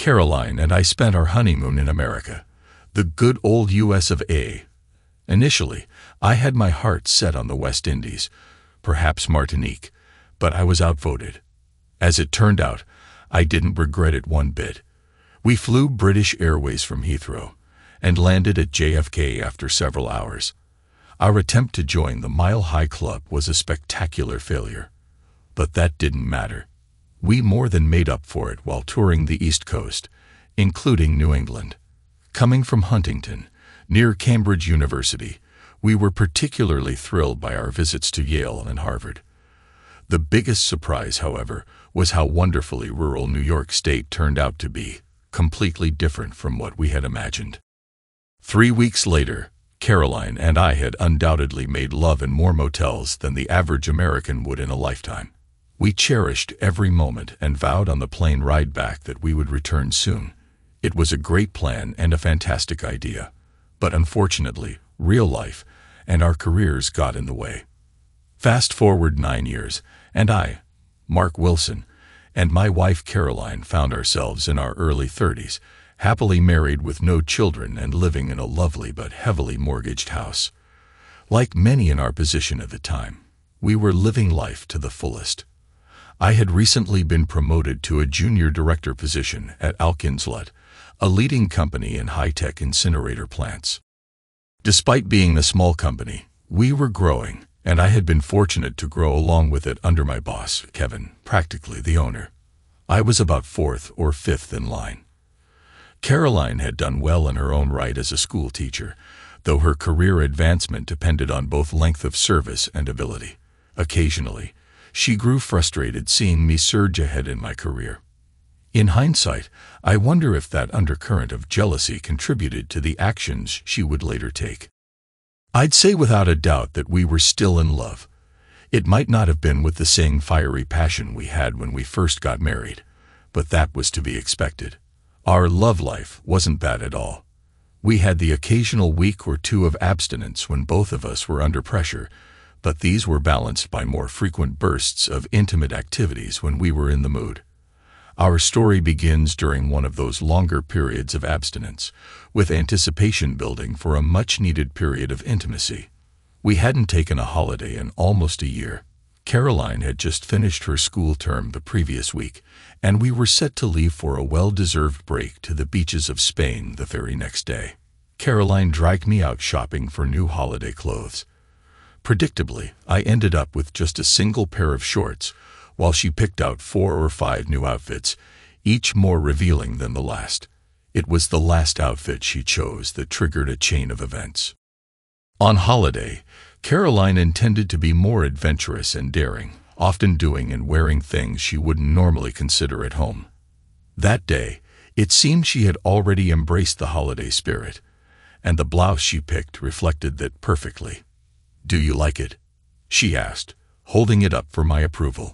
Caroline and I spent our honeymoon in America, the good old US of A. Initially, I had my heart set on the West Indies, perhaps Martinique, but I was outvoted. As it turned out, I didn't regret it one bit. We flew British Airways from Heathrow and landed at JFK after several hours. Our attempt to join the Mile High Club was a spectacular failure. But that didn't matter. We more than made up for it while touring the East Coast, including New England. Coming from Huntington, near Cambridge University, we were particularly thrilled by our visits to Yale and Harvard. The biggest surprise, however, was how wonderfully rural New York State turned out to be, completely different from what we had imagined. 3 weeks later, Caroline and I had undoubtedly made love in more motels than the average American would in a lifetime. We cherished every moment and vowed on the plane ride back that we would return soon. It was a great plan and a fantastic idea, but unfortunately, real life and our careers got in the way. Fast forward 9 years, and I, Mark Wilson, and my wife Caroline found ourselves in our early 30s, happily married with no children and living in a lovely but heavily mortgaged house. Like many in our position at the time, we were living life to the fullest. I had recently been promoted to a junior director position at Alkinslet, a leading company in high-tech incinerator plants. Despite being a small company, we were growing, and I had been fortunate to grow along with it under my boss, Kevin, practically the owner. I was about 4th or 5th in line. Caroline had done well in her own right as a school teacher, though her career advancement depended on both length of service and ability. Occasionally, she grew frustrated seeing me surge ahead in my career. In hindsight, I wonder if that undercurrent of jealousy contributed to the actions she would later take. I'd say without a doubt that we were still in love. It might not have been with the same fiery passion we had when we first got married, but that was to be expected. Our love life wasn't bad at all. We had the occasional week or two of abstinence when both of us were under pressure, but these were balanced by more frequent bursts of intimate activities when we were in the mood. Our story begins during one of those longer periods of abstinence, with anticipation building for a much-needed period of intimacy. We hadn't taken a holiday in almost a year. Caroline had just finished her school term the previous week, and we were set to leave for a well-deserved break to the beaches of Spain the very next day. Caroline dragged me out shopping for new holiday clothes. Predictably, I ended up with just a single pair of shorts, while she picked out 4 or 5 new outfits, each more revealing than the last. It was the last outfit she chose that triggered a chain of events. On holiday, Caroline intended to be more adventurous and daring, often doing and wearing things she wouldn't normally consider at home. That day, it seemed she had already embraced the holiday spirit, and the blouse she picked reflected that perfectly. "Do you like it?" she asked, holding it up for my approval.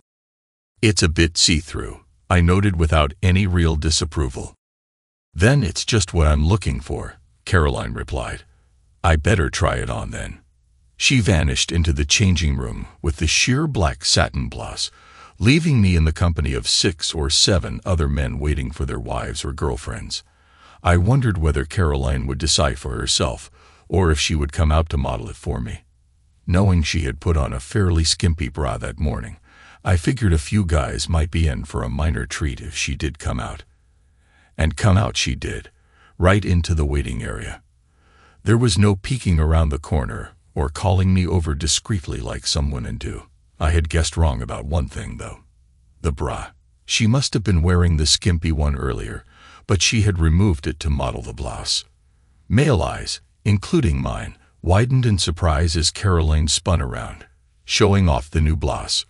"It's a bit see-through," I noted without any real disapproval. "Then it's just what I'm looking for," Caroline replied. "I better try it on then." She vanished into the changing room with the sheer black satin blouse, leaving me in the company of 6 or 7 other men waiting for their wives or girlfriends. I wondered whether Caroline would decide for herself, or if she would come out to model it for me. Knowing she had put on a fairly skimpy bra that morning, I figured a few guys might be in for a minor treat if she did come out. And come out she did, right into the waiting area. There was no peeking around the corner or calling me over discreetly like some women do. I had guessed wrong about one thing, though. The bra. She must have been wearing the skimpy one earlier, but she had removed it to model the blouse. Male eyes, including mine, widened in surprise as Caroline spun around, showing off the new blouse.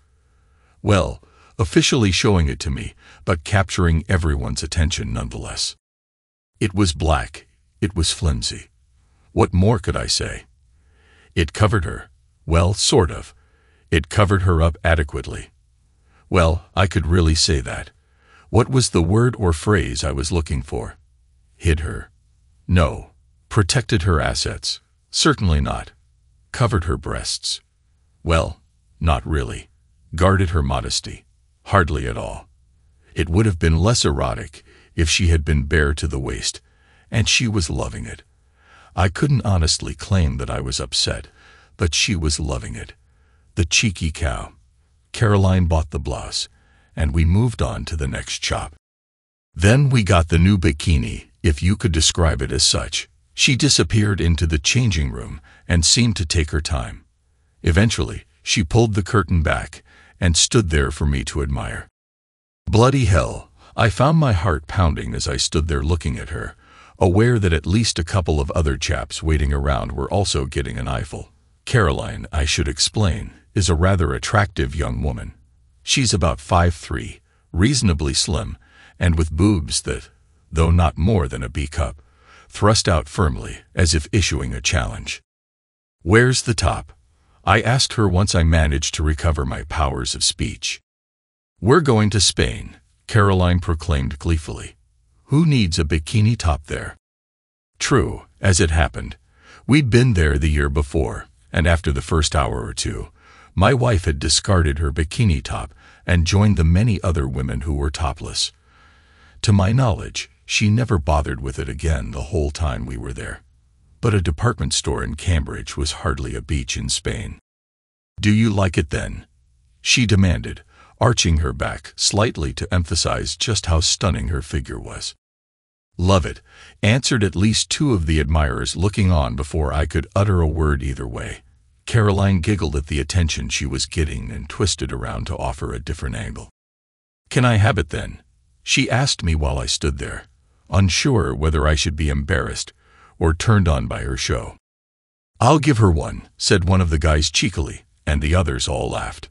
Well, officially showing it to me, but capturing everyone's attention nonetheless. It was black. It was flimsy. What more could I say? It covered her. Well, sort of. It covered her up adequately. Well, I could really say that. What was the word or phrase I was looking for? Hid her? No. Protected her assets? Certainly not. Covered her breasts? Well, not really. Guarded her modesty? Hardly at all. It would have been less erotic if she had been bare to the waist, and she was loving it. I couldn't honestly claim that I was upset, but she was loving it. The cheeky cow. Caroline bought the blouse, and we moved on to the next shop. Then we got the new bikini, if you could describe it as such. She disappeared into the changing room and seemed to take her time. Eventually, she pulled the curtain back and stood there for me to admire. Bloody hell, I found my heart pounding as I stood there looking at her, aware that at least a couple of other chaps waiting around were also getting an eyeful. Caroline, I should explain, is a rather attractive young woman. She's about 5'3", reasonably slim, and with boobs that, though not more than a B-cup, thrust out firmly as if issuing a challenge. "Where's the top?" I asked her once I managed to recover my powers of speech. "We're going to Spain," Caroline proclaimed gleefully. "Who needs a bikini top there?" True, as it happened. We'd been there the year before, and after the first hour or two, my wife had discarded her bikini top and joined the many other women who were topless. To my knowledge, she never bothered with it again the whole time we were there. But a department store in Cambridge was hardly a beach in Spain. "Do you like it then?" she demanded, arching her back slightly to emphasize just how stunning her figure was. "Love it," answered at least two of the admirers looking on before I could utter a word either way. Caroline giggled at the attention she was getting and twisted around to offer a different angle. "Can I have it then?" she asked me while I stood there, unsure whether I should be embarrassed or turned on by her show. "I'll give her one," said one of the guys cheekily, and the others all laughed.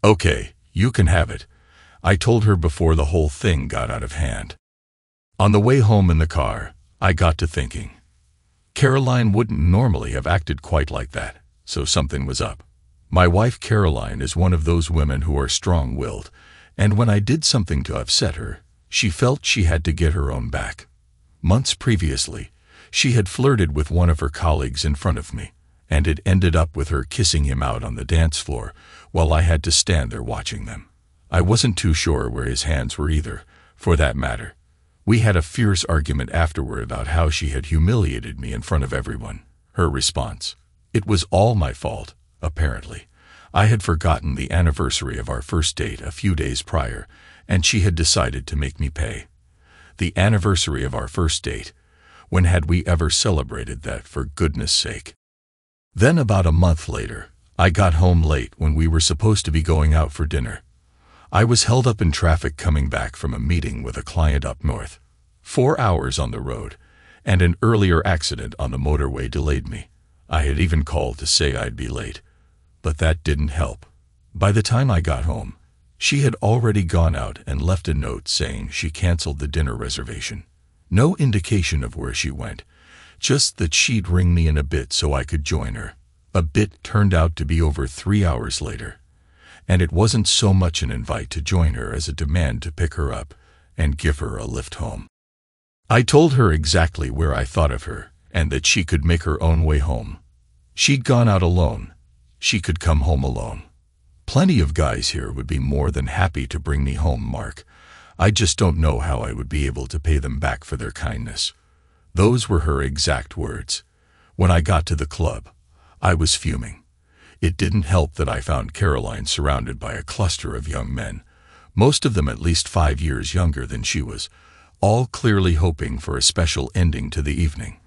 "Okay, you can have it," I told her before the whole thing got out of hand. On the way home in the car, I got to thinking. Caroline wouldn't normally have acted quite like that, so something was up. My wife Caroline is one of those women who are strong-willed, and when I did something to upset her, she felt she had to get her own back. Months previously, she had flirted with one of her colleagues in front of me, and it ended up with her kissing him out on the dance floor while I had to stand there watching them. I wasn't too sure where his hands were either, for that matter. We had a fierce argument afterward about how she had humiliated me in front of everyone. Her response: "It was all my fault, apparently. I had forgotten the anniversary of our first date a few days prior, and she had decided to make me pay." The anniversary of our first date? When had we ever celebrated that, for goodness sake? Then about a month later, I got home late when we were supposed to be going out for dinner. I was held up in traffic coming back from a meeting with a client up north. 4 hours on the road, and an earlier accident on the motorway delayed me. I had even called to say I'd be late, but that didn't help. By the time I got home, she had already gone out and left a note saying she canceled the dinner reservation. No indication of where she went, just that she'd ring me in a bit so I could join her. A bit turned out to be over 3 hours later, and it wasn't so much an invite to join her as a demand to pick her up and give her a lift home. I told her exactly where I thought of her and that she could make her own way home. She'd gone out alone. She could come home alone. "Plenty of guys here would be more than happy to bring me home, Mark. I just don't know how I would be able to pay them back for their kindness." Those were her exact words. When I got to the club, I was fuming. It didn't help that I found Caroline surrounded by a cluster of young men, most of them at least 5 years younger than she was, all clearly hoping for a special ending to the evening.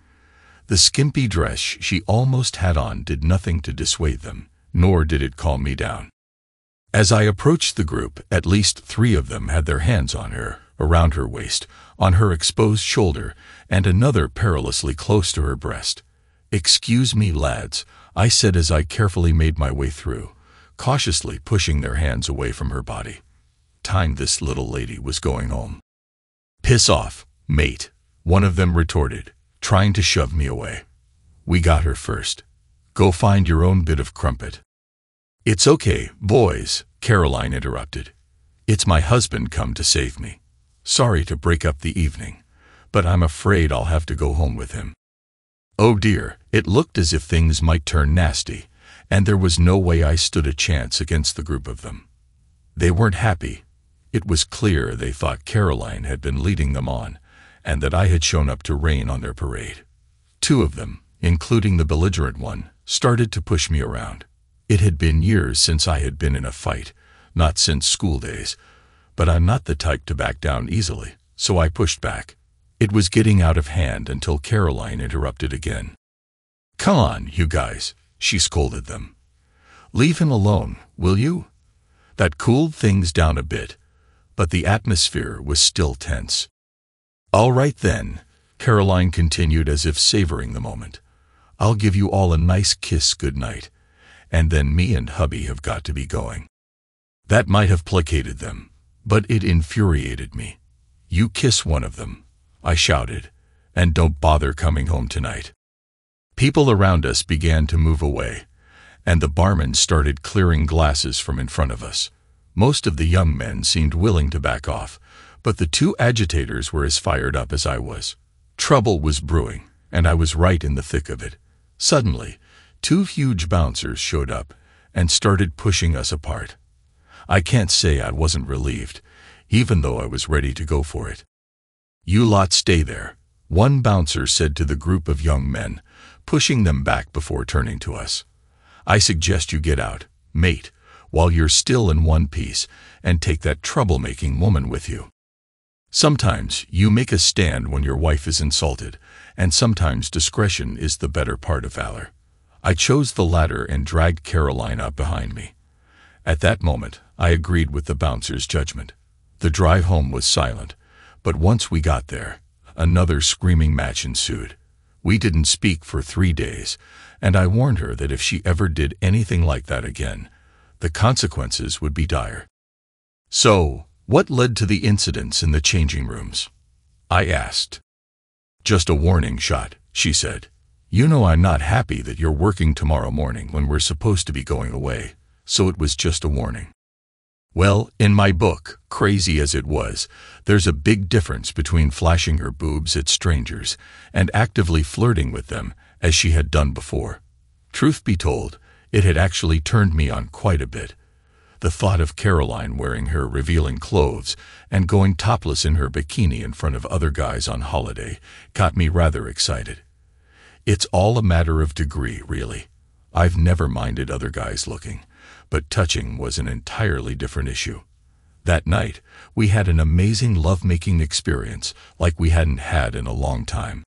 The skimpy dress she almost had on did nothing to dissuade them, nor did it calm me down. As I approached the group, at least 3 of them had their hands on her, around her waist, on her exposed shoulder, and another perilously close to her breast. "Excuse me, lads," I said as I carefully made my way through, cautiously pushing their hands away from her body. Time this little lady was going home. "Piss off, mate," one of them retorted, trying to shove me away. "We got her first. Go find your own bit of crumpet." "It's okay, boys," Caroline interrupted. "It's my husband come to save me. Sorry to break up the evening, but I'm afraid I'll have to go home with him." Oh dear, it looked as if things might turn nasty, and there was no way I stood a chance against the group of them. They weren't happy. It was clear they thought Caroline had been leading them on, and that I had shown up to rain on their parade. Two of them, including the belligerent one, started to push me around. It had been years since I had been in a fight, not since school days, but I'm not the type to back down easily, so I pushed back. It was getting out of hand until Caroline interrupted again. "Come on, you guys," she scolded them. "Leave him alone, will you?" That cooled things down a bit, but the atmosphere was still tense. "All right then," Caroline continued as if savoring the moment. "I'll give you all a nice kiss goodnight, and then me and hubby have got to be going." That might have placated them, but it infuriated me. "You kiss one of them," I shouted, "and don't bother coming home tonight." People around us began to move away, and the barman started clearing glasses from in front of us. Most of the young men seemed willing to back off, but the two agitators were as fired up as I was. Trouble was brewing, and I was right in the thick of it. Suddenly, two huge bouncers showed up and started pushing us apart. I can't say I wasn't relieved, even though I was ready to go for it. "You lot stay there," one bouncer said to the group of young men, pushing them back before turning to us. "I suggest you get out, mate, while you're still in one piece, and take that troublemaking woman with you. Sometimes you make a stand when your wife is insulted, and sometimes discretion is the better part of valor." I chose the latter and dragged Caroline up behind me. At that moment, I agreed with the bouncer's judgment. The drive home was silent, but once we got there, another screaming match ensued. We didn't speak for 3 days, and I warned her that if she ever did anything like that again, the consequences would be dire. "So, what led to the incidents in the changing rooms?" I asked. "Just a warning shot," she said. "You know I'm not happy that you're working tomorrow morning when we're supposed to be going away, so it was just a warning." Well, in my book, crazy as it was, there's a big difference between flashing her boobs at strangers and actively flirting with them, as she had done before. Truth be told, it had actually turned me on quite a bit. The thought of Caroline wearing her revealing clothes and going topless in her bikini in front of other guys on holiday got me rather excited. It's all a matter of degree, really. I've never minded other guys looking, but touching was an entirely different issue. That night, we had an amazing lovemaking experience like we hadn't had in a long time.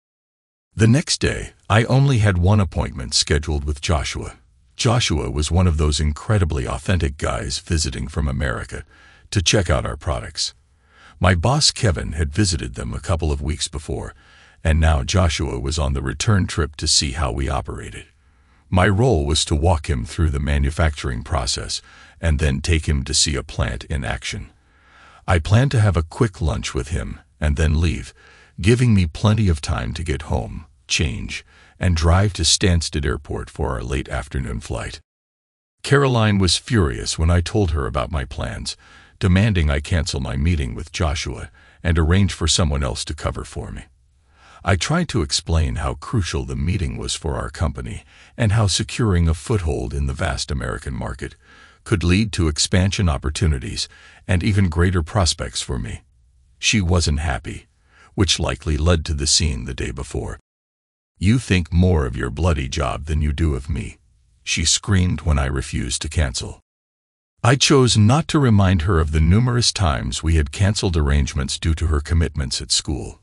The next day, I only had one appointment scheduled with Joshua. Joshua was one of those incredibly authentic guys visiting from America to check out our products. My boss Kevin had visited them a couple of weeks before, and now Joshua was on the return trip to see how we operated. My role was to walk him through the manufacturing process and then take him to see a plant in action. I planned to have a quick lunch with him and then leave, giving me plenty of time to get home, change, and drive to Stansted Airport for our late afternoon flight. Caroline was furious when I told her about my plans, demanding I cancel my meeting with Joshua and arrange for someone else to cover for me. I tried to explain how crucial the meeting was for our company and how securing a foothold in the vast American market could lead to expansion opportunities and even greater prospects for me. She wasn't happy, which likely led to the scene the day before. "You think more of your bloody job than you do of me," she screamed when I refused to cancel. I chose not to remind her of the numerous times we had canceled arrangements due to her commitments at school.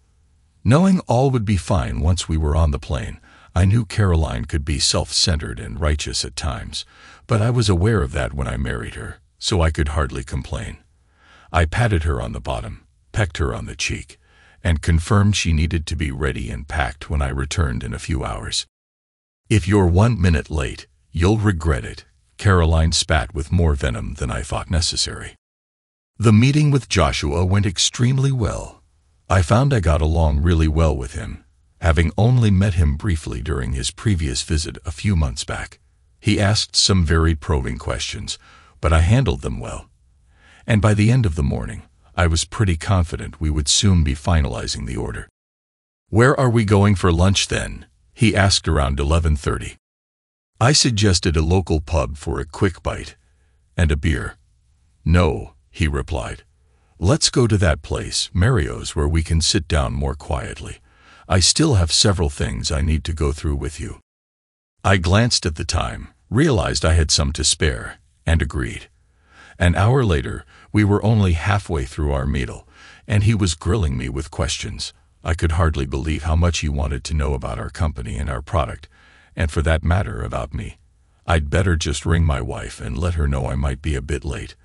Knowing all would be fine once we were on the plane, I knew Caroline could be self-centered and righteous at times, but I was aware of that when I married her, so I could hardly complain. I patted her on the bottom, pecked her on the cheek, and confirmed she needed to be ready and packed when I returned in a few hours. "If you're 1 minute late, you'll regret it," Caroline spat with more venom than I thought necessary. The meeting with Joshua went extremely well. I found I got along really well with him, having only met him briefly during his previous visit a few months back. He asked some very probing questions, but I handled them well. And by the end of the morning, I was pretty confident we would soon be finalizing the order. "Where are we going for lunch then?" he asked around 11:30. I suggested a local pub for a quick bite and a beer. "No," he replied. Let's go to that place, Mario's, where we can sit down more quietly. I still have several things I need to go through with you." I glanced at the time, realized I had some to spare, and agreed. An hour later, we were only halfway through our meal, and he was grilling me with questions. I could hardly believe how much he wanted to know about our company and our product, and for that matter, about me. I'd better just ring my wife and let her know I might be a bit late,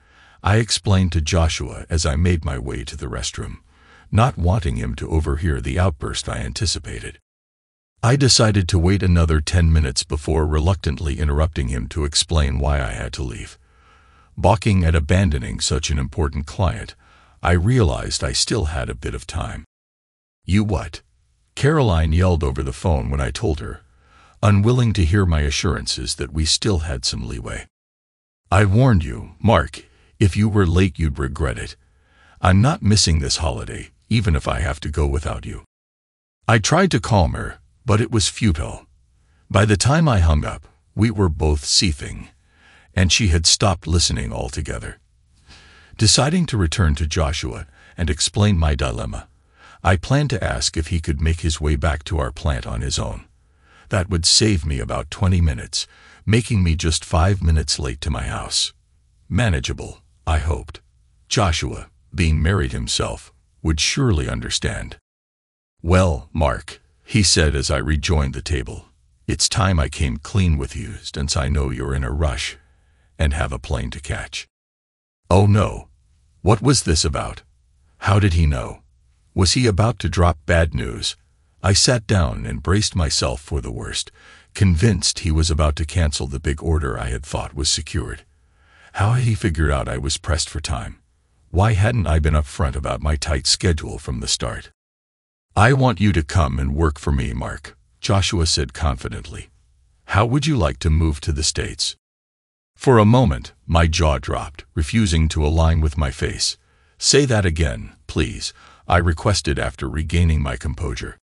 I explained to Joshua as I made my way to the restroom, not wanting him to overhear the outburst I anticipated. I decided to wait another 10 minutes before reluctantly interrupting him to explain why I had to leave. Balking at abandoning such an important client, I realized I still had a bit of time. "You what?" Caroline yelled over the phone when I told her, unwilling to hear my assurances that we still had some leeway. "I warned you, Mark, if you were late you'd regret it. I'm not missing this holiday, even if I have to go without you." I tried to calm her, but it was futile. By the time I hung up, we were both seething, and she had stopped listening altogether. Deciding to return to Joshua and explain my dilemma, I planned to ask if he could make his way back to our plant on his own. That would save me about 20 minutes, making me just 5 minutes late to my house. Manageable, I hoped. Joshua, being married himself, would surely understand. "Well, Mark," he said as I rejoined the table, "it's time I came clean with you since I know you're in a rush and have a plane to catch." Oh no. What was this about? How did he know? Was he about to drop bad news? I sat down and braced myself for the worst, convinced he was about to cancel the big order I had thought was secured. How had he figured out I was pressed for time? Why hadn't I been upfront about my tight schedule from the start? "I want you to come and work for me, Mark," Joshua said confidently. "How would you like to move to the States?" For a moment, my jaw dropped, refusing to align with my face. "Say that again, please," I requested after regaining my composure.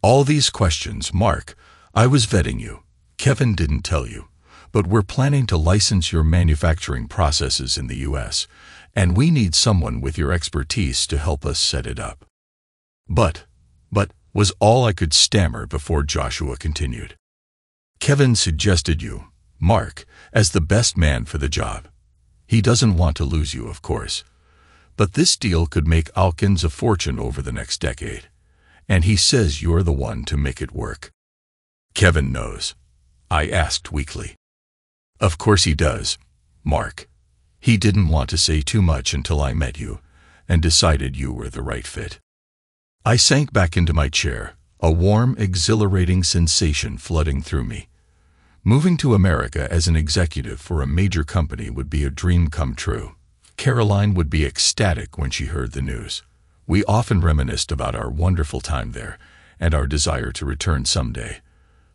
"All these questions, Mark. I was vetting you. Kevin didn't tell you, but we're planning to license your manufacturing processes in the U.S., and we need someone with your expertise to help us set it up." But, was all I could stammer before Joshua continued. "Kevin suggested you, Mark, as the best man for the job. He doesn't want to lose you, of course. But this deal could make Alkins a fortune over the next decade, and he says you're the one to make it work." "Kevin knows?" I asked weakly. "Of course he does, Mark. He didn't want to say too much until I met you and decided you were the right fit." I sank back into my chair, a warm, exhilarating sensation flooding through me. Moving to America as an executive for a major company would be a dream come true. Caroline would be ecstatic when she heard the news. We often reminisced about our wonderful time there and our desire to return someday.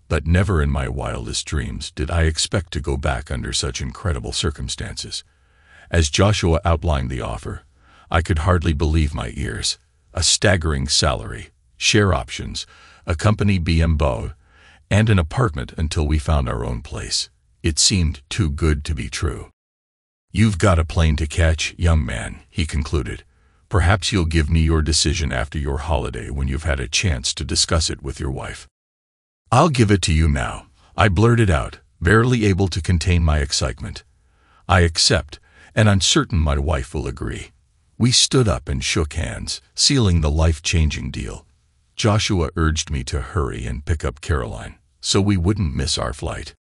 But never in my wildest dreams did I expect to go back under such incredible circumstances. As Joshua outlined the offer, I could hardly believe my ears. A staggering salary, share options, a company BMW, and an apartment until we found our own place. It seemed too good to be true. "You've got a plane to catch, young man," he concluded. "Perhaps you'll give me your decision after your holiday when you've had a chance to discuss it with your wife." "I'll give it to you now," I blurted out, barely able to contain my excitement. "I accept, and I'm certain my wife will agree." We stood up and shook hands, sealing the life-changing deal. Joshua urged me to hurry and pick up Caroline, so we wouldn't miss our flight.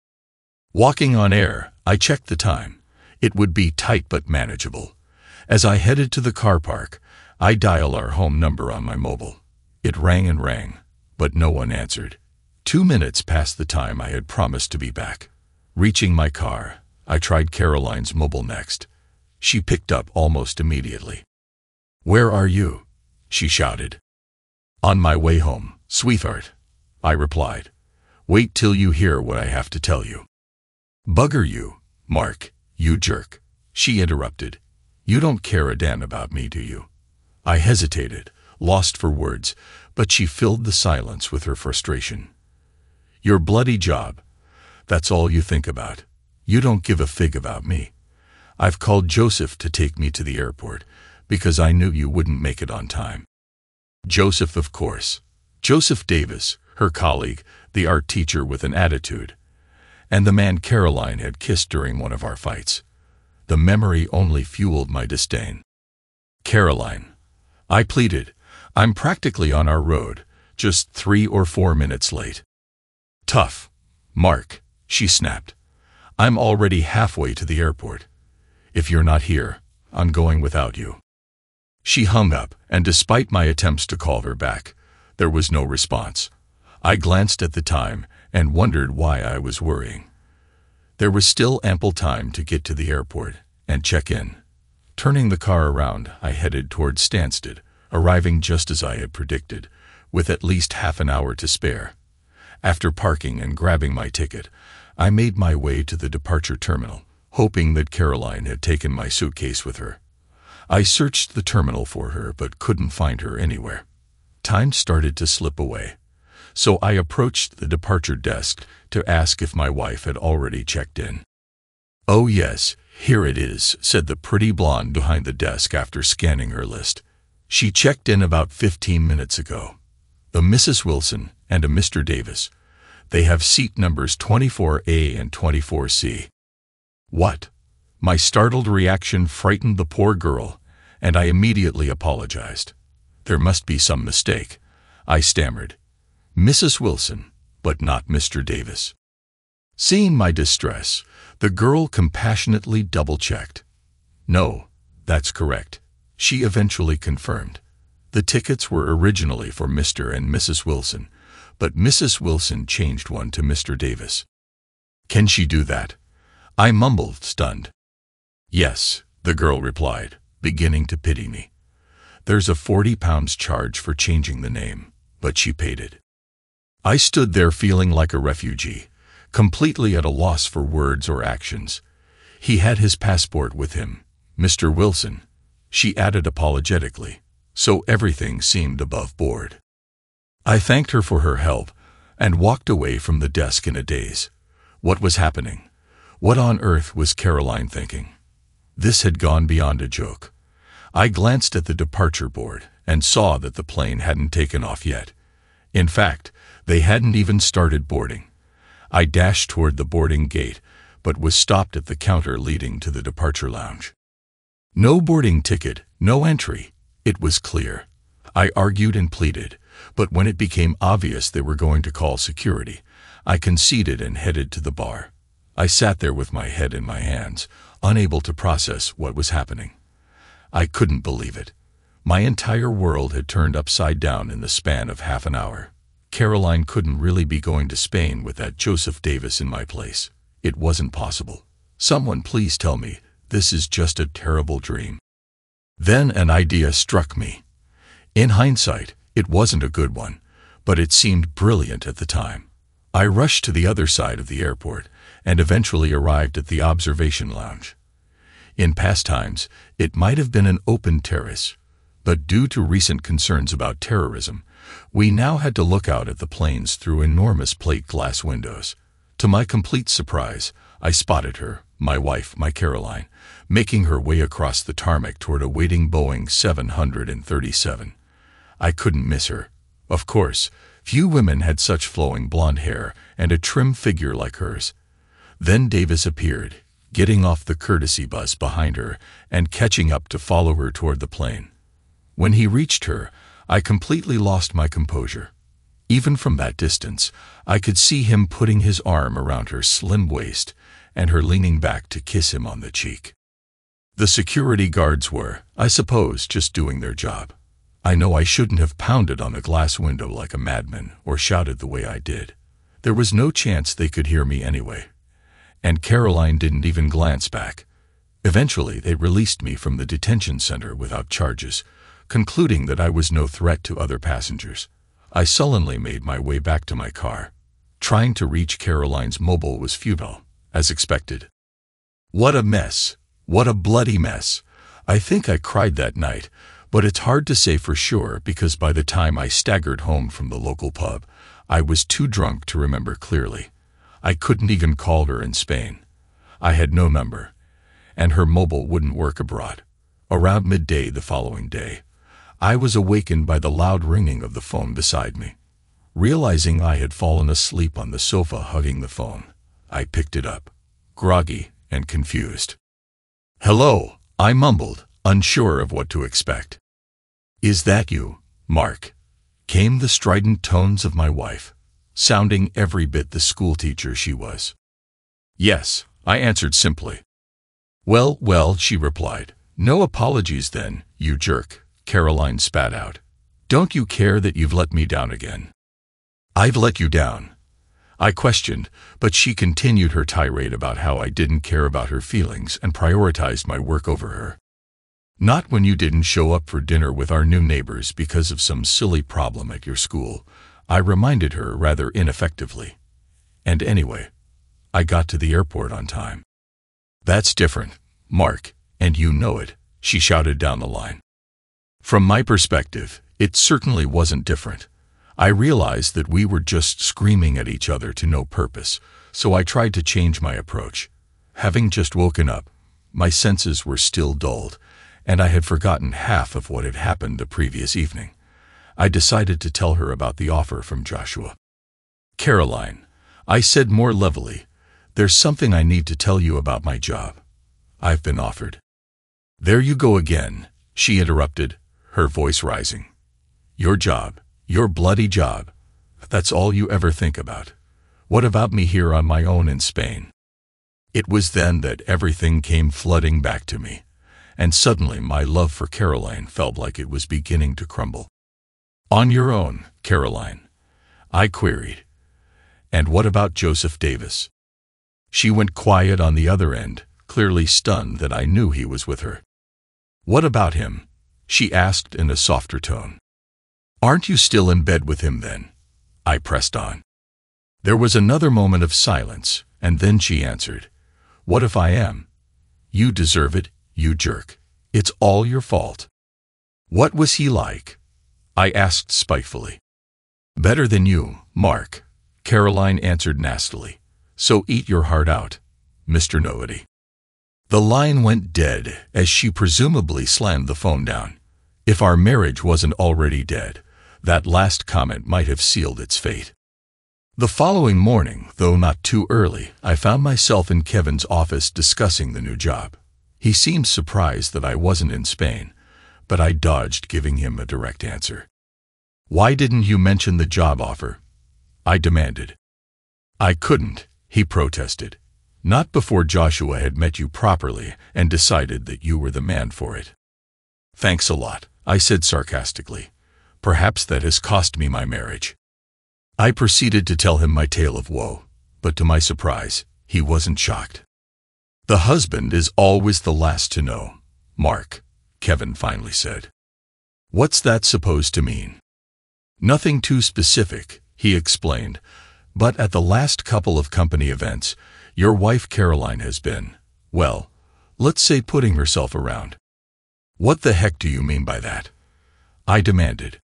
Walking on air, I checked the time. It would be tight but manageable. As I headed to the car park, I dialed our home number on my mobile. It rang and rang, but no one answered. 2 minutes past the time I had promised to be back. Reaching my car, I tried Caroline's mobile next. She picked up almost immediately. "Where are you?" she shouted. "On my way home, sweetheart," I replied. "Wait till you hear what I have to tell you." "Bugger you, Mark, you jerk," she interrupted. "You don't care a damn about me, do you?" I hesitated, lost for words, but she filled the silence with her frustration. "Your bloody job. That's all you think about. You don't give a fig about me. I've called Joseph to take me to the airport, because I knew you wouldn't make it on time. Joseph, of course. Joseph Davis, her colleague, the art teacher with an attitude, and the man Caroline had kissed during one of our fights. The memory only fueled my disdain. Caroline, I pleaded, I'm practically on our road, just 3 or 4 minutes late. Tough, Mark, she snapped. I'm already halfway to the airport. If you're not here, I'm going without you. She hung up, and despite my attempts to call her back, there was no response. I glanced at the time and wondered why I was worrying. There was still ample time to get to the airport and check in. Turning the car around, I headed toward Stansted, arriving just as I had predicted, with at least half an hour to spare. After parking and grabbing my ticket, I made my way to the departure terminal, hoping that Caroline had taken my suitcase with her. I searched the terminal for her but couldn't find her anywhere. Time started to slip away, so I approached the departure desk to ask if my wife had already checked in. "Oh yes, here it is," said the pretty blonde behind the desk after scanning her list. "She checked in about 15 minutes ago. A Mrs. Wilson and a Mr. Davis. They have seat numbers 24A and 24C. What? My startled reaction frightened the poor girl, and I immediately apologized. There must be some mistake, I stammered. Mrs. Wilson, but not Mr. Davis. Seeing my distress, the girl compassionately double-checked. No, that's correct, she eventually confirmed. The tickets were originally for Mr. and Mrs. Wilson, but Mrs. Wilson changed one to Mr. Davis. Can she do that? I mumbled, stunned. Yes, the girl replied, beginning to pity me. There's a £40 charge for changing the name, but she paid it. I stood there feeling like a refugee, completely at a loss for words or actions. He had his passport with him, Mr. Wilson, she added apologetically, so everything seemed above board. I thanked her for her help and walked away from the desk in a daze. What was happening? What on earth was Caroline thinking? This had gone beyond a joke. I glanced at the departure board and saw that the plane hadn't taken off yet. In fact, they hadn't even started boarding. I dashed toward the boarding gate, but was stopped at the counter leading to the departure lounge. No boarding ticket, no entry. It was clear. I argued and pleaded, but when it became obvious they were going to call security, I conceded and headed to the bar. I sat there with my head in my hands, unable to process what was happening. I couldn't believe it. My entire world had turned upside down in the span of half an hour. Caroline couldn't really be going to Spain with that Joseph Davis in my place. It wasn't possible. Someone please tell me this is just a terrible dream. Then an idea struck me. In hindsight, it wasn't a good one, but it seemed brilliant at the time. I rushed to the other side of the airport and eventually arrived at the observation lounge. In past times, it might have been an open terrace, but due to recent concerns about terrorism, we now had to look out at the planes through enormous plate glass windows. To my complete surprise, I spotted her, my wife, my Caroline, making her way across the tarmac toward a waiting Boeing 737. I couldn't miss her. Of course, few women had such flowing blonde hair and a trim figure like hers. Then Davis appeared, getting off the courtesy bus behind her and catching up to follow her toward the plane. When he reached her, I completely lost my composure. Even from that distance, I could see him putting his arm around her slim waist and her leaning back to kiss him on the cheek. The security guards were, I suppose, just doing their job. I know I shouldn't have pounded on a glass window like a madman or shouted the way I did. There was no chance they could hear me anyway. And Caroline didn't even glance back. Eventually, they released me from the detention center without charges, concluding that I was no threat to other passengers. I sullenly made my way back to my car. Trying to reach Caroline's mobile was futile, as expected. What a mess! What a bloody mess! I think I cried that night, but it's hard to say for sure because by the time I staggered home from the local pub, I was too drunk to remember clearly. I couldn't even call her in Spain. I had no number, and her mobile wouldn't work abroad. Around midday the following day, I was awakened by the loud ringing of the phone beside me. Realizing I had fallen asleep on the sofa hugging the phone, I picked it up, groggy and confused. "Hello," I mumbled, unsure of what to expect. "Is that you, Mark?" came the strident tones of my wife, sounding every bit the schoolteacher she was. "Yes," I answered simply. Well, she replied. "No apologies then, you jerk," Caroline spat out. "Don't you care that you've let me down again?" "I've let you down?" I questioned, but she continued her tirade about how I didn't care about her feelings and prioritized my work over her. "Not when you didn't show up for dinner with our new neighbors because of some silly problem at your school," I reminded her rather ineffectively. "And anyway, I got to the airport on time." "That's different, Mark, and you know it," she shouted down the line. From my perspective, it certainly wasn't different. I realized that we were just screaming at each other to no purpose, so I tried to change my approach. Having just woken up, my senses were still dulled, and I had forgotten half of what had happened the previous evening. I decided to tell her about the offer from Joshua. "Caroline," I said more levelly, "there's something I need to tell you about my job. I've been offered." "There you go again," she interrupted, her voice rising. "Your job, your bloody job. That's all you ever think about. What about me here on my own in Spain?" It was then that everything came flooding back to me, and suddenly my love for Caroline felt like it was beginning to crumble. "On your own, Caroline?" I queried. "And what about Joseph Davis?" She went quiet on the other end, clearly stunned that I knew he was with her. "What about him?" she asked in a softer tone. "Aren't you still in bed with him then?" I pressed on. There was another moment of silence, and then she answered, "What if I am? You deserve it, you jerk. It's all your fault." "What was he like?" I asked spitefully. "Better than you, Mark," Caroline answered nastily. "So eat your heart out, Mr. Nobody." The line went dead as she presumably slammed the phone down. If our marriage wasn't already dead, that last comment might have sealed its fate. The following morning, though not too early, I found myself in Kevin's office discussing the new job. He seemed surprised that I wasn't in Spain, but I dodged giving him a direct answer. "Why didn't you mention the job offer?" I demanded. "I couldn't," he protested. "Not before Joshua had met you properly and decided that you were the man for it." "Thanks a lot," I said sarcastically. "Perhaps that has cost me my marriage." I proceeded to tell him my tale of woe, but to my surprise, he wasn't shocked. "The husband is always the last to know, Mark," Kevin finally said. "What's that supposed to mean?" "Nothing too specific," he explained, "but at the last couple of company events, your wife Caroline has been, well, let's say putting herself around." "What the heck do you mean by that?" I demanded.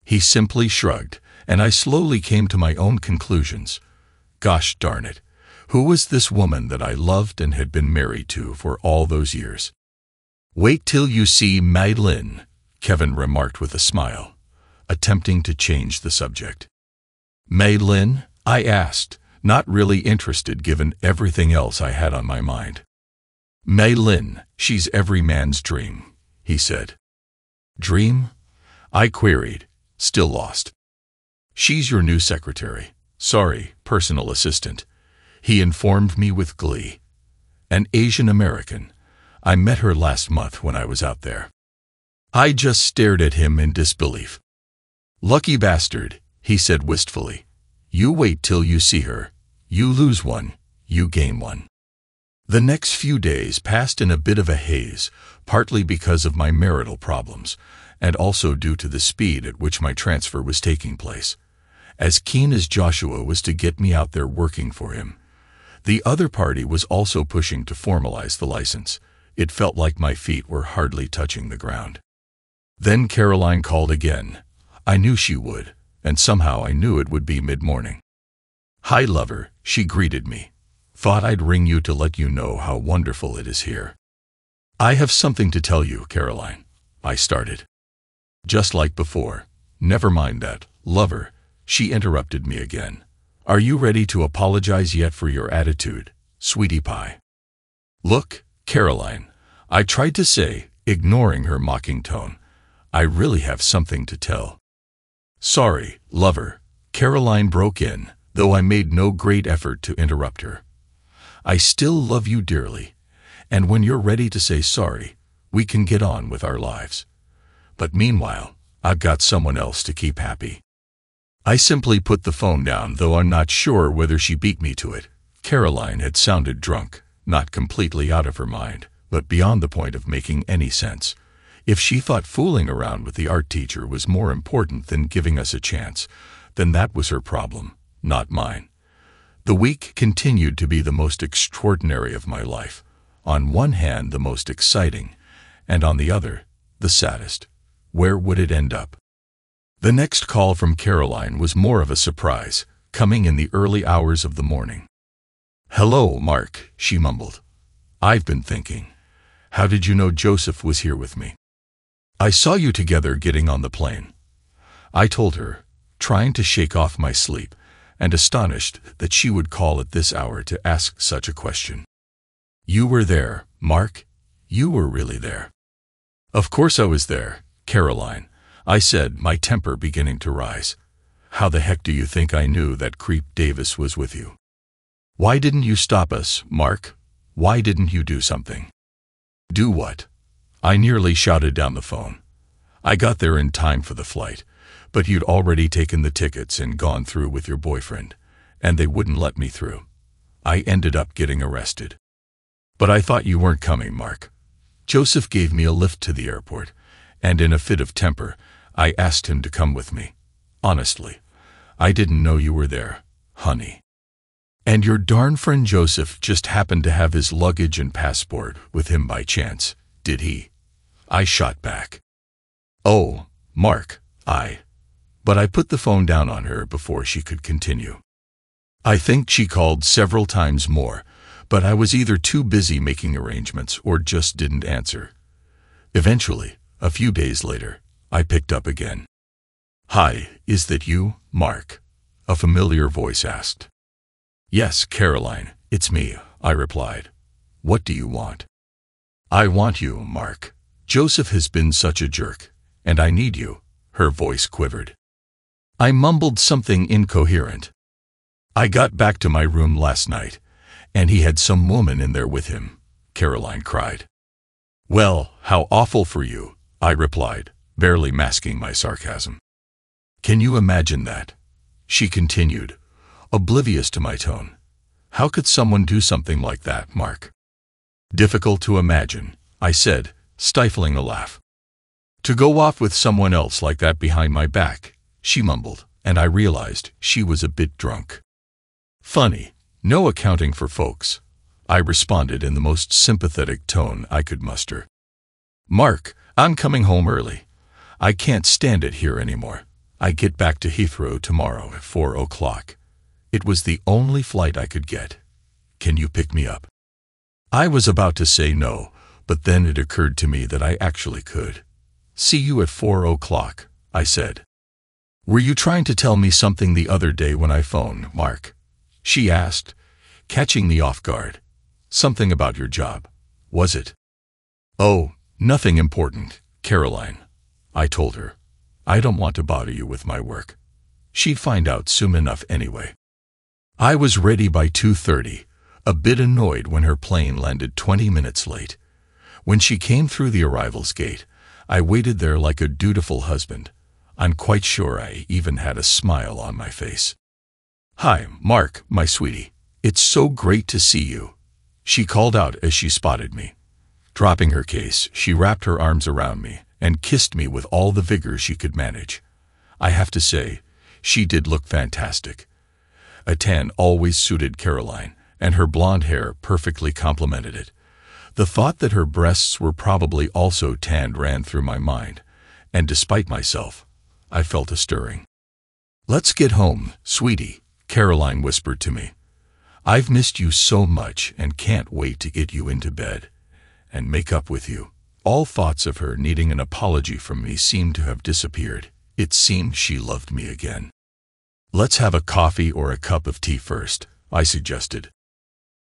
He simply shrugged, and I slowly came to my own conclusions. Gosh darn it, who was this woman that I loved and had been married to for all those years? "Wait till you see Madeline," Kevin remarked with a smile, attempting to change the subject. "Madeline?" I asked, not really interested given everything else I had on my mind. "Madeline, she's every man's dream," he said. "Dream?" I queried, still lost. "She's your new secretary. Sorry, personal assistant," he informed me with glee. "An Asian American. I met her last month when I was out there." I just stared at him in disbelief. "Lucky bastard," he said wistfully. "You wait till you see her. You lose one, you gain one." The next few days passed in a bit of a haze, partly because of my marital problems, and also due to the speed at which my transfer was taking place. As keen as Joshua was to get me out there working for him, the other party was also pushing to formalize the license. It felt like my feet were hardly touching the ground. Then Caroline called again. I knew she would, and somehow I knew it would be mid-morning. "Hi, lover," she greeted me. "Thought I'd ring you to let you know how wonderful it is here." I have something to tell you, Caroline, I started. Just like before. Never mind that, lover, she interrupted me again. Are you ready to apologize yet for your attitude, sweetie pie? Look, Caroline, I tried to say, ignoring her mocking tone. I really have something to tell. Sorry, lover, Caroline broke in, though I made no great effort to interrupt her. I still love you dearly, and when you're ready to say sorry, we can get on with our lives. But meanwhile, I've got someone else to keep happy. I simply put the phone down, though I'm not sure whether she beat me to it. Caroline had sounded drunk, not completely out of her mind, but beyond the point of making any sense. If she thought fooling around with the art teacher was more important than giving us a chance, then that was her problem, not mine. The week continued to be the most extraordinary of my life. On one hand, the most exciting, and on the other, the saddest. Where would it end up? The next call from Caroline was more of a surprise, coming in the early hours of the morning. Hello, Mark, she mumbled. I've been thinking. How did you know Joseph was here with me? I saw you together getting on the plane. I told her, trying to shake off my sleep, and astonished that she would call at this hour to ask such a question. You were there, Mark? You were really there? Of course I was there, Caroline, I said, my temper beginning to rise. How the heck do you think I knew that creep Davis was with you? Why didn't you stop us, Mark? Why didn't you do something? Do what? I nearly shouted down the phone. I got there in time for the flight, but you'd already taken the tickets and gone through with your boyfriend, and they wouldn't let me through. I ended up getting arrested. But I thought you weren't coming, Mark. Joseph gave me a lift to the airport, and in a fit of temper, I asked him to come with me. Honestly, I didn't know you were there, honey. And your darn friend Joseph just happened to have his luggage and passport with him by chance, did he? I shot back. Oh, Mark, But I put the phone down on her before she could continue. I think she called several times more, but I was either too busy making arrangements or just didn't answer. Eventually, a few days later, I picked up again. Hi, is that you, Mark? A familiar voice asked. Yes, Caroline, it's me, I replied. What do you want? I want you, Mark. Joseph has been such a jerk, and I need you. Her voice quivered. I mumbled something incoherent. I got back to my room last night, and he had some woman in there with him, Caroline cried. Well, how awful for you, I replied, barely masking my sarcasm. Can you imagine that? She continued, oblivious to my tone. How could someone do something like that, Mark? Difficult to imagine, I said, stifling a laugh. To go off with someone else like that behind my back, she mumbled, and I realized she was a bit drunk. Funny, no accounting for folks, I responded in the most sympathetic tone I could muster. Mark, I'm coming home early. I can't stand it here anymore. I get back to Heathrow tomorrow at 4 o'clock. It was the only flight I could get. Can you pick me up? I was about to say no, but then it occurred to me that I actually could. See you at 4 o'clock, I said. Were you trying to tell me something the other day when I phoned, Mark? She asked, catching me off guard. Something about your job, was it? Oh, nothing important, Caroline, I told her. I don't want to bother you with my work. She'd find out soon enough anyway. I was ready by 2:30, a bit annoyed when her plane landed 20 minutes late. When she came through the arrivals gate, I waited there like a dutiful husband. I'm quite sure I even had a smile on my face. Hi, Mark, my sweetie. It's so great to see you, she called out as she spotted me. Dropping her case, she wrapped her arms around me and kissed me with all the vigor she could manage. I have to say, she did look fantastic. A tan always suited Caroline, and her blonde hair perfectly complemented it. The thought that her breasts were probably also tanned ran through my mind, and despite myself, I felt a stirring. Let's get home, sweetie, Caroline whispered to me. I've missed you so much and can't wait to get you into bed. and make up with you. All thoughts of her needing an apology from me seemed to have disappeared. It seemed she loved me again. Let's have a coffee or a cup of tea first, I suggested.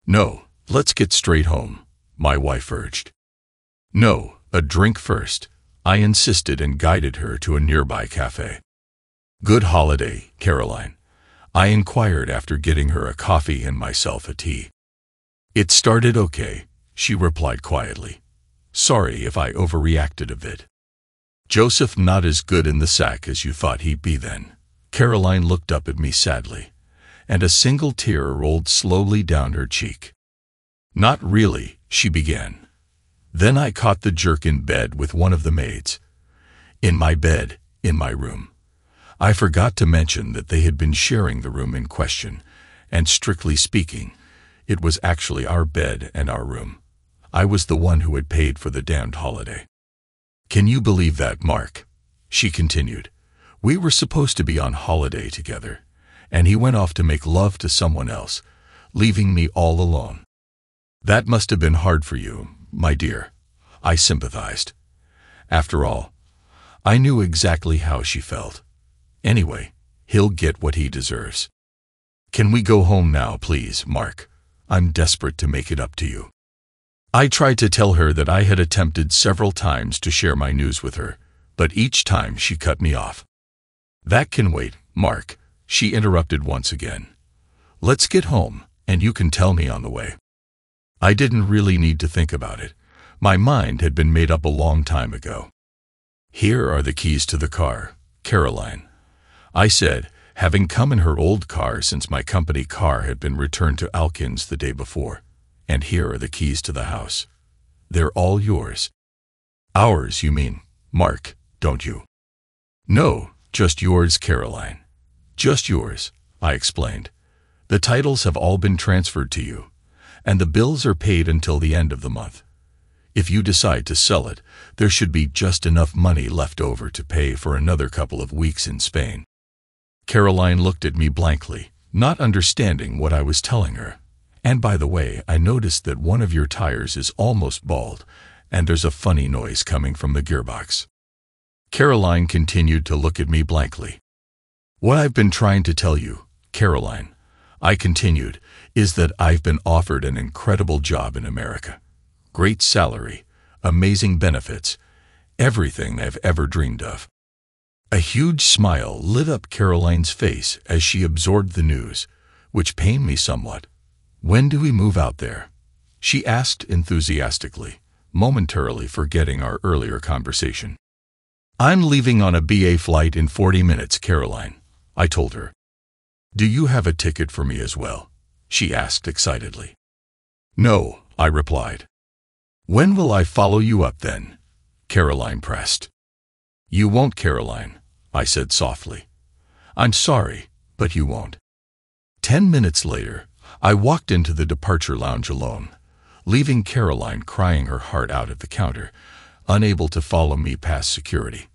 No, let's get straight home, my wife urged. No, a drink first, I insisted and guided her to a nearby cafe. Good holiday, Caroline, I inquired after getting her a coffee and myself a tea. It started okay, she replied quietly. Sorry if I overreacted a bit. Joseph not as good in the sack as you thought he'd be then. Caroline looked up at me sadly, and a single tear rolled slowly down her cheek. Not really, she began. Then I caught the jerk in bed with one of the maids. In my bed, in my room. I forgot to mention that they had been sharing the room in question, and strictly speaking, it was actually our bed and our room. I was the one who had paid for the damned holiday. Can you believe that, Mark? She continued. We were supposed to be on holiday together, and he went off to make love to someone else, leaving me all alone. That must have been hard for you, my dear, I sympathized. After all, I knew exactly how she felt. Anyway, he'll get what he deserves. Can we go home now, please, Mark? I'm desperate to make it up to you. I tried to tell her that I had attempted several times to share my news with her, but each time she cut me off. That can wait, Mark, she interrupted once again. Let's get home, and you can tell me on the way. I didn't really need to think about it. My mind had been made up a long time ago. Here are the keys to the car, Caroline, I said, having come in her old car since my company car had been returned to Alkins the day before. And here are the keys to the house. They're all yours. Ours, you mean, Mark, don't you? No, just yours, Caroline. Just yours, I explained. The titles have all been transferred to you, and the bills are paid until the end of the month. If you decide to sell it, there should be just enough money left over to pay for another couple of weeks in Spain. Caroline looked at me blankly, not understanding what I was telling her. And by the way, I noticed that one of your tires is almost bald, and there's a funny noise coming from the gearbox. Caroline continued to look at me blankly. What I've been trying to tell you, Caroline, I continued, is that I've been offered an incredible job in America. Great salary, amazing benefits, everything I've ever dreamed of. A huge smile lit up Caroline's face as she absorbed the news, which pained me somewhat. When do we move out there? She asked enthusiastically, momentarily forgetting our earlier conversation. I'm leaving on a BA flight in 40 minutes, Caroline, I told her. Do you have a ticket for me as well? She asked excitedly. No, I replied. When will I follow you up then? Caroline pressed. You won't, Caroline, I said softly. I'm sorry, but you won't. 10 minutes later, I walked into the departure lounge alone, leaving Caroline crying her heart out at the counter, unable to follow me past security.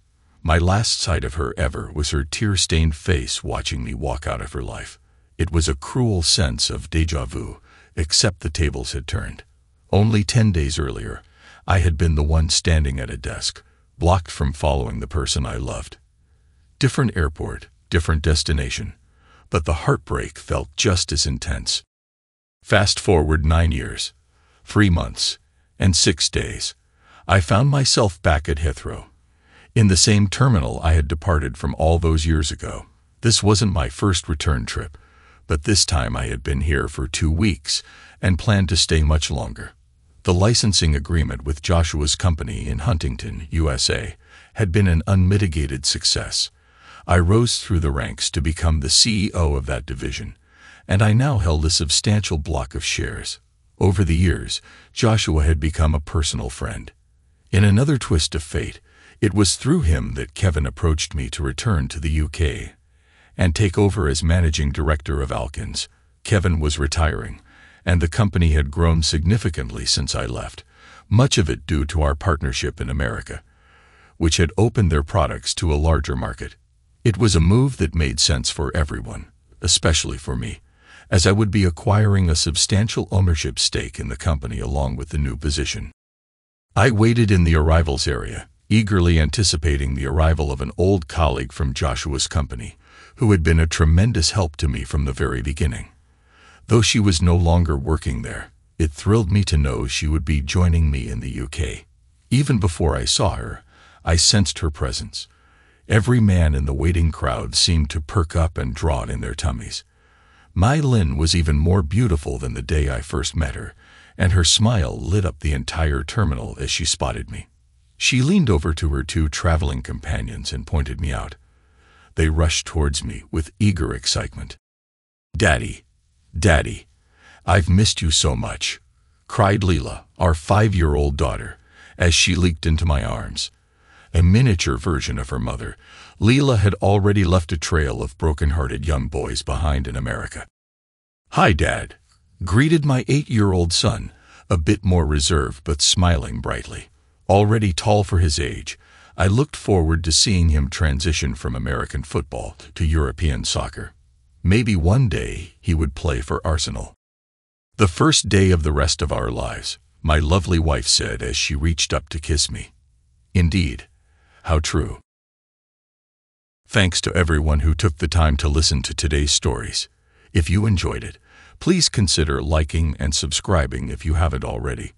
My last sight of her ever was her tear-stained face watching me walk out of her life. It was a cruel sense of déjà vu, except the tables had turned. Only 10 days earlier, I had been the one standing at a desk, blocked from following the person I loved. Different airport, different destination, but the heartbreak felt just as intense. Fast forward 9 years, 3 months, and 6 days, I found myself back at Heathrow, in the same terminal I had departed from all those years ago. This wasn't my first return trip, but this time I had been here for 2 weeks and planned to stay much longer. The licensing agreement with Joshua's company in Huntington, USA, had been an unmitigated success. I rose through the ranks to become the CEO of that division, and I now held a substantial block of shares. Over the years, Joshua had become a personal friend. In another twist of fate, it was through him that Kevin approached me to return to the UK and take over as managing director of Alkins. Kevin was retiring, and the company had grown significantly since I left, much of it due to our partnership in America, which had opened their products to a larger market. It was a move that made sense for everyone, especially for me, as I would be acquiring a substantial ownership stake in the company along with the new position. I waited in the arrivals area, eagerly anticipating the arrival of an old colleague from Joshua's company, who had been a tremendous help to me from the very beginning. Though she was no longer working there, it thrilled me to know she would be joining me in the UK. Even before I saw her, I sensed her presence. Every man in the waiting crowd seemed to perk up and draw it in their tummies. Mai Lin was even more beautiful than the day I first met her, and her smile lit up the entire terminal as she spotted me. She leaned over to her two traveling companions and pointed me out. They rushed towards me with eager excitement. "Daddy, Daddy, I've missed you so much," cried Leela, our 5-year-old daughter, as she leaped into my arms. A miniature version of her mother, Leela had already left a trail of broken-hearted young boys behind in America. "Hi, Dad," greeted my 8-year-old son, a bit more reserved but smiling brightly. Already tall for his age, I looked forward to seeing him transition from American football to European soccer. Maybe one day he would play for Arsenal. "The first day of the rest of our lives," my lovely wife said as she reached up to kiss me. Indeed, how true. Thanks to everyone who took the time to listen to today's stories. If you enjoyed it, please consider liking and subscribing if you haven't already.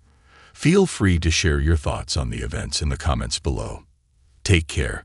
Feel free to share your thoughts on the events in the comments below. Take care.